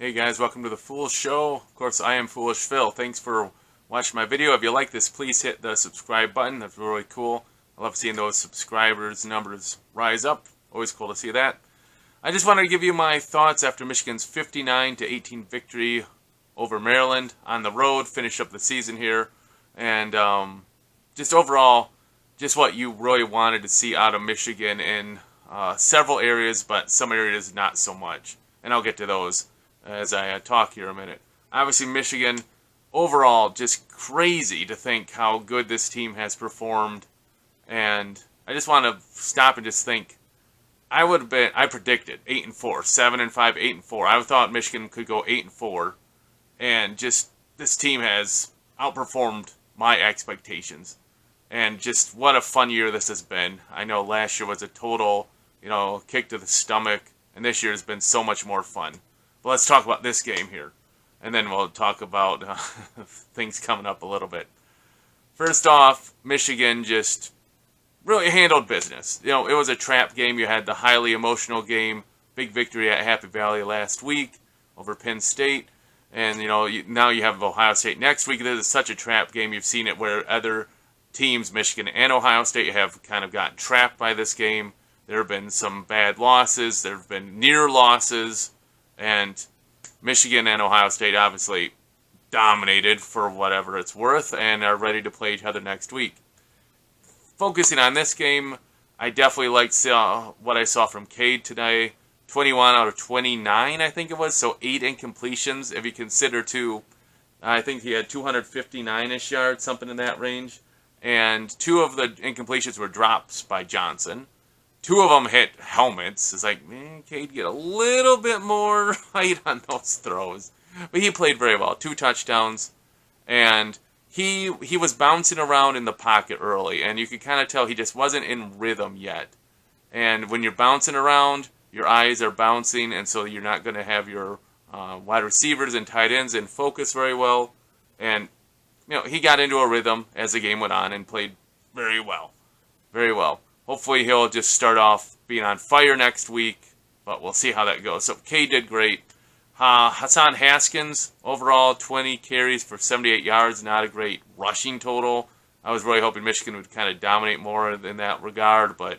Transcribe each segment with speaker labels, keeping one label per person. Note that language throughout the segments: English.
Speaker 1: Hey guys, welcome to the Foolish Show. Of course, I am Foolish Phil. Thanks for watching my video. If you like this, please hit the subscribe button. That's really cool. I love seeing those subscribers numbers rise up. Always cool to see that. I just wanted to give you my thoughts after Michigan's 59-18 victory over Maryland on the road. Finish up the season here. And just overall, just what you really wanted to see out of Michigan in several areas, but some areas not so much. And I'll get to those as I talk here a minute. Obviously, Michigan, overall, just crazy to think how good this team has performed. And I just want to stop and just think, I predicted 8-4, 7-5, 8-4. I thought Michigan could go 8-4. And just, this team has outperformed my expectations. And just what a fun year this has been. I know last year was a total, kick to the stomach. And this year has been so much more fun. But let's talk about this game here. And then we'll talk about things coming up a little bit. First off, Michigan just really handled business. It was a trap game. You had the highly emotional game, big victory at Happy Valley last week over Penn State. And, now you have Ohio State next week. This is such a trap game. You've seen it where other teams, Michigan and Ohio State, have kind of gotten trapped by this game. There have been some bad losses. There have been near losses. And Michigan and Ohio State obviously dominated for whatever it's worth and are ready to play each other next week. Focusing on this game, I definitely liked what I saw from Cade today. 21 out of 29, I think it was, so 8 incompletions. If you consider I think he had 259-ish yards, something in that range. And 2 of the incompletions were drops by Johnson. 2 of them hit helmets. It's like, man, Cade, get a little bit more height on those throws. But he played very well. 2 touchdowns. And he was bouncing around in the pocket early. And you could kind of tell he just wasn't in rhythm yet. And when you're bouncing around, your eyes are bouncing. And so you're not going to have your wide receivers and tight ends in focus very well. And, he got into a rhythm as the game went on and played very well. Very well. Hopefully he'll just start off being on fire next week, but we'll see how that goes. So Cade did great. Hassan Haskins, overall 20 carries for 78 yards, not a great rushing total. I was really hoping Michigan would kind of dominate more in that regard, but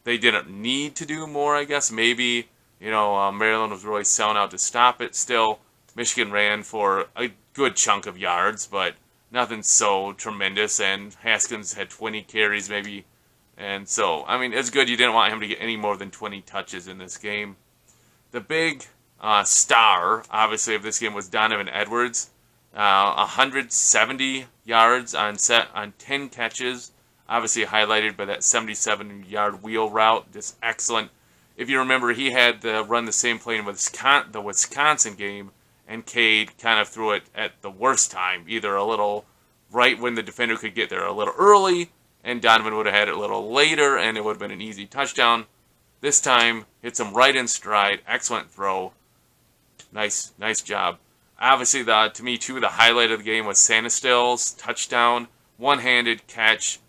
Speaker 1: they didn't need to do more, I guess. Maybe, Maryland was really selling out to stop it. Still, Michigan ran for a good chunk of yards, but nothing so tremendous, and Haskins had 20 carries maybe. And so, it's good. You didn't want him to get any more than 20 touches in this game. The big star, obviously, of this game was Donovan Edwards. 170 yards on 10 catches. Obviously highlighted by that 77-yard wheel route. Just excellent. If you remember, he had to run the same play in the Wisconsin game, and Cade kind of threw it at the worst time. Either a little right when the defender could get there a little early, and Donovan would have had it a little later, and it would have been an easy touchdown. This time, hits him right in stride. Excellent throw. Nice job. Obviously, to me, too, the highlight of the game was Sanistill's touchdown. One-handed catch.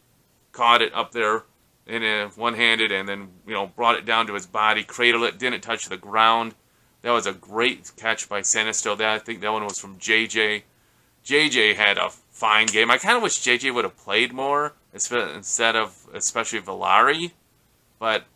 Speaker 1: Caught it up there in one-handed, and then, brought it down to his body. Cradled it. Didn't touch the ground. That was a great catch by Sanistill. I think that one was from JJ. JJ had a fine game. I kind of wish JJ would have played more instead of especially Villari. But,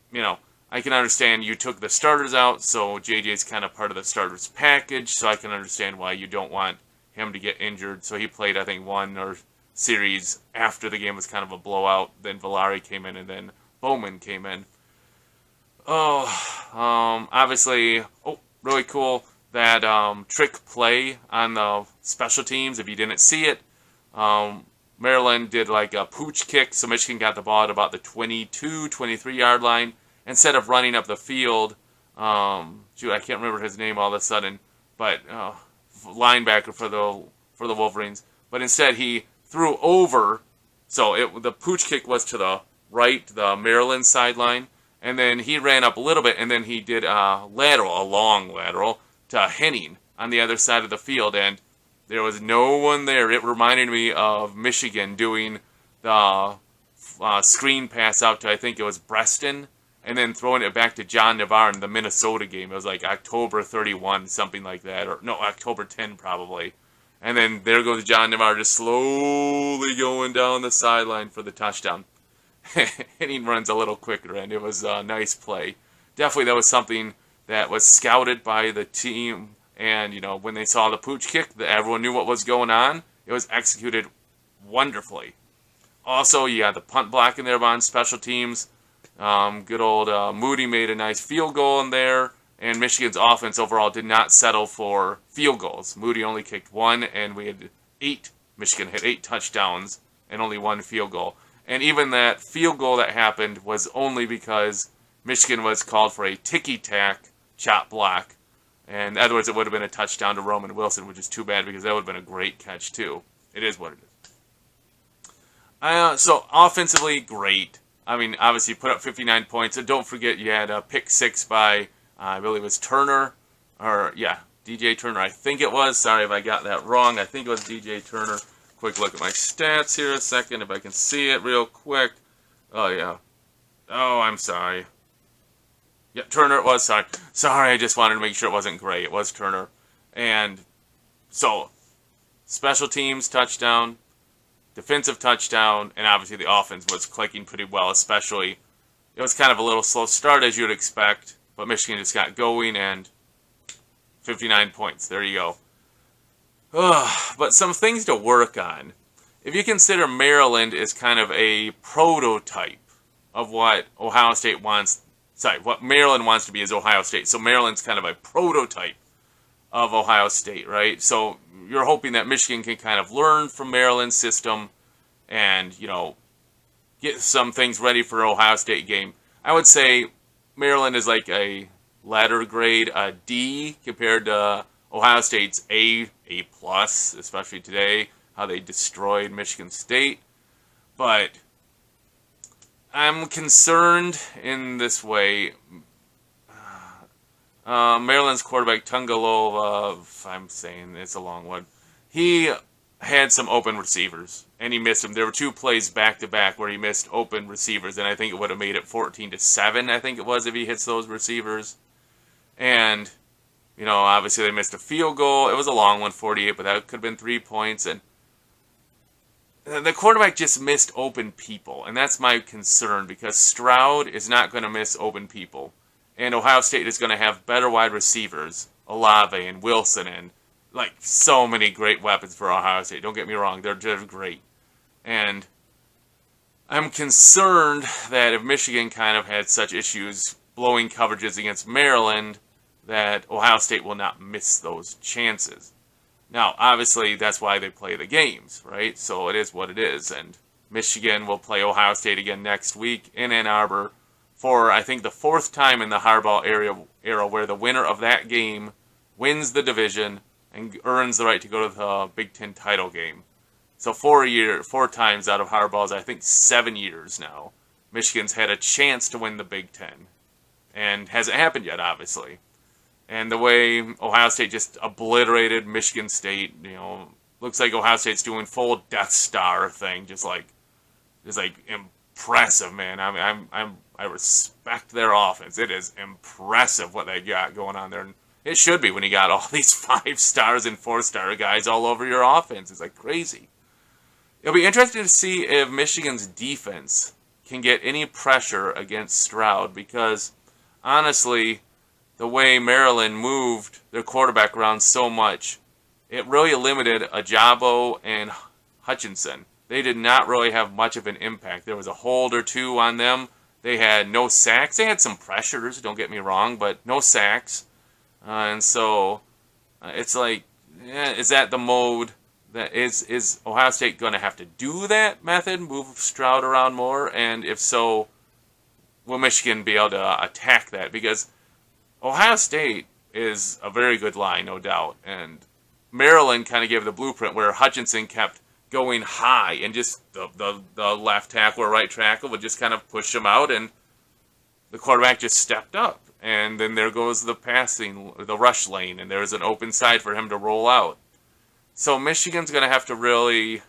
Speaker 1: I can understand you took the starters out, so JJ's kind of part of the starters package, so I can understand why you don't want him to get injured. So he played, I think, one or series after the game was kind of a blowout. Then Villari came in, and then Bowman came in. Obviously, really cool that trick play on the special teams. If you didn't see it, Maryland did like a pooch kick, so Michigan got the ball at about the 22, 23-yard line. Instead of running up the field, I can't remember his name all of a sudden, but linebacker for the Wolverines. But instead he threw over, so the pooch kick was to the right, the Maryland sideline, and then he ran up a little bit, and then he did a long lateral to Henning on the other side of the field, and there was no one there. It reminded me of Michigan doing the screen pass out to, I think it was Breston, and then throwing it back to John Navarre in the Minnesota game. It was like October 31, something like that, or no, October 10 probably. And then there goes John Navarre just slowly going down the sideline for the touchdown. And he runs a little quicker, and it was a nice play. Definitely that was something that was scouted by the team, and, you know, when they saw the pooch kick, everyone knew what was going on. It was executed wonderfully. Also, you had the punt block in there on special teams. Good old Moody made a nice field goal in there, and Michigan's offense overall did not settle for field goals. Moody only kicked one, and we had Michigan had 8 touchdowns and only 1 field goal. And even that field goal that happened was only because Michigan was called for a ticky-tack chop block. And Edwards, it would have been a touchdown to Roman Wilson, which is too bad because that would have been a great catch too. It is what it is. So offensively, great. I mean, obviously you put up 59 points. And don't forget you had a pick 6 by, I believe it was Turner. Or, yeah, DJ Turner, I think it was. Sorry if I got that wrong. I think it was DJ Turner. Quick look at my stats here a second, if I can see it real quick. Oh, yeah. Oh, I'm sorry. Yeah, Turner it was, sorry. Sorry, I just wanted to make sure it wasn't Gray. It was Turner. And so, special teams, touchdown, defensive touchdown, and obviously the offense was clicking pretty well, especially. It was kind of a little slow start, as you would expect, but Michigan just got going, and 59 points. There you go. But some things to work on. If you consider Maryland is kind of a prototype of what Ohio State wants, what Maryland wants to be is Ohio State. So Maryland's kind of a prototype of Ohio State, right? So you're hoping that Michigan can kind of learn from Maryland's system and, you know, get some things ready for Ohio State game. I would say Maryland is like a latter grade, a D, compared to Ohio State's A+, especially today, how they destroyed Michigan State. But I'm concerned in this way. Maryland's quarterback, Tungalova, I'm saying it's a long one, he had some open receivers, and he missed them. There were 2 plays back-to-back where he missed open receivers, and I think it would have made it 14-7, I think it was, if he hits those receivers. And, you know, obviously they missed a field goal. It was a long one, 48, but that could have been 3 points. And the quarterback just missed open people, and that's my concern because Stroud is not going to miss open people. And Ohio State is going to have better wide receivers, Olave and Wilson, and like so many great weapons for Ohio State. Don't get me wrong, they're just great. And I'm concerned that if Michigan kind of had such issues blowing coverages against Maryland, that Ohio State will not miss those chances. Now, obviously, that's why they play the games, right? So it is what it is. And Michigan will play Ohio State again next week in Ann Arbor for, I think, the 4th time in the Harbaugh era where the winner of that game wins the division and earns the right to go to the Big Ten title game. So 4 times out of Harbaugh's, I think, 7 years now, Michigan's had a chance to win the Big Ten. And hasn't happened yet, obviously. And the way Ohio State just obliterated Michigan State, you know, looks like Ohio State's doing full Death Star thing, just like impressive, man. I respect their offense. It is impressive what they got going on there, and it should be when you got all these 5-stars and 4-star guys all over your offense. It's like crazy. It'll be interesting to see if Michigan's defense can get any pressure against Stroud because, honestly, the way Maryland moved their quarterback around so much, it really limited Ojabo and Hutchinson. They did not really have much of an impact. There was a hold or 2 on them. They had no sacks. They had some pressures, don't get me wrong, but no sacks. And so it's like, is that the mode that is Ohio State going to have to do that method, move Stroud around more? And if so, will Michigan be able to attack that? Because Ohio State is a very good line, no doubt. And Maryland kind of gave the blueprint where Hutchinson kept going high and just the left tackle or right tackle would just kind of push him out and the quarterback just stepped up. And then there goes the rush lane, and there's an open side for him to roll out. So Michigan's going to have to really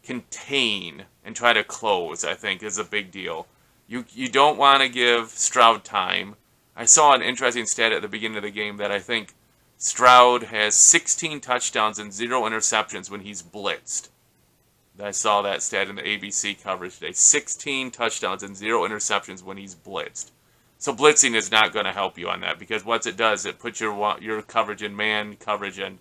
Speaker 1: contain and try to close, I think, is a big deal. You don't want to give Stroud time. I saw an interesting stat at the beginning of the game that I think Stroud has 16 touchdowns and 0 interceptions when he's blitzed. I saw that stat in the ABC coverage today. 16 touchdowns and 0 interceptions when he's blitzed. So blitzing is not going to help you on that, because what it does, it puts your coverage in man coverage. And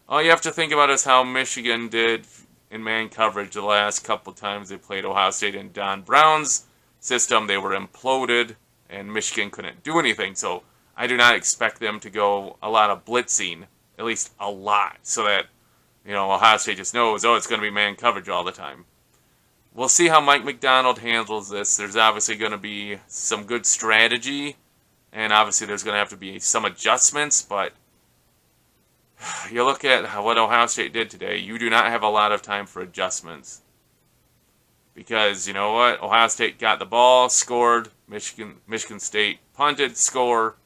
Speaker 1: all you have to think about is how Michigan did in man coverage the last couple times they played Ohio State in Don Brown's system. They were imploded, and Michigan couldn't do anything. So I do not expect them to go a lot of blitzing, at least a lot, so that Ohio State just knows, it's going to be man coverage all the time. We'll see how Mike Macdonald handles this. There's obviously going to be some good strategy, and obviously there's going to have to be some adjustments, but you look at what Ohio State did today, you do not have a lot of time for adjustments. Because, you know what? Ohio State got the ball, scored, Michigan State punted, score,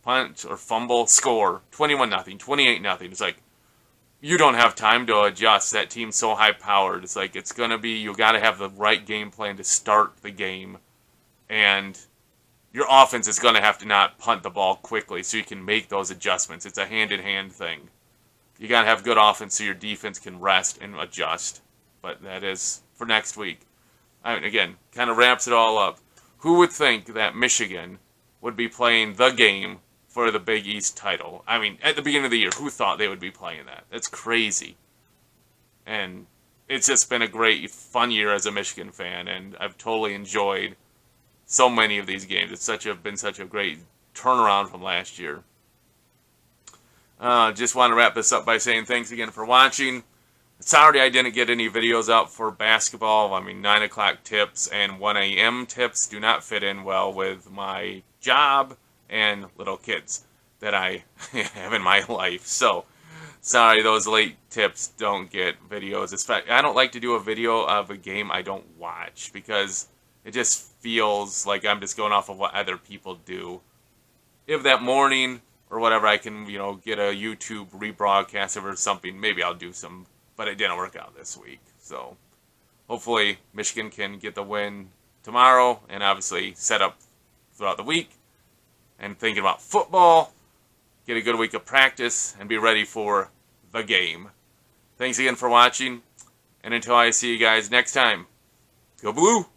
Speaker 1: punt or fumble, score, 21-0, 28-0. It's like, you don't have time to adjust. That team's so high-powered. It's like, it's going to be, you got to have the right game plan to start the game. And your offense is going to have to not punt the ball quickly so you can make those adjustments. It's a hand-in-hand thing. You got to have good offense so your defense can rest and adjust. But that is for next week. Again, kind of wraps it all up. Who would think that Michigan would be playing the game for the Big East title? At the beginning of the year, who thought they would be playing that? That's crazy. And it's just been a great, fun year as a Michigan fan, and I've totally enjoyed so many of these games. It's been such a great turnaround from last year. Just want to wrap this up by saying thanks again for watching. Sorry I didn't get any videos out for basketball. 9 o'clock tips and 1 a.m. tips do not fit in well with my job and little kids that I have in my life. So, sorry, those late tips don't get videos. I don't like to do a video of a game I don't watch, because it just feels like I'm just going off of what other people do. If that morning or whatever I can, get a YouTube rebroadcast or something, maybe I'll do some. But it didn't work out this week. So hopefully Michigan can get the win tomorrow and obviously set up throughout the week. And thinking about football, get a good week of practice, and be ready for the game. Thanks again for watching. And until I see you guys next time, go Blue!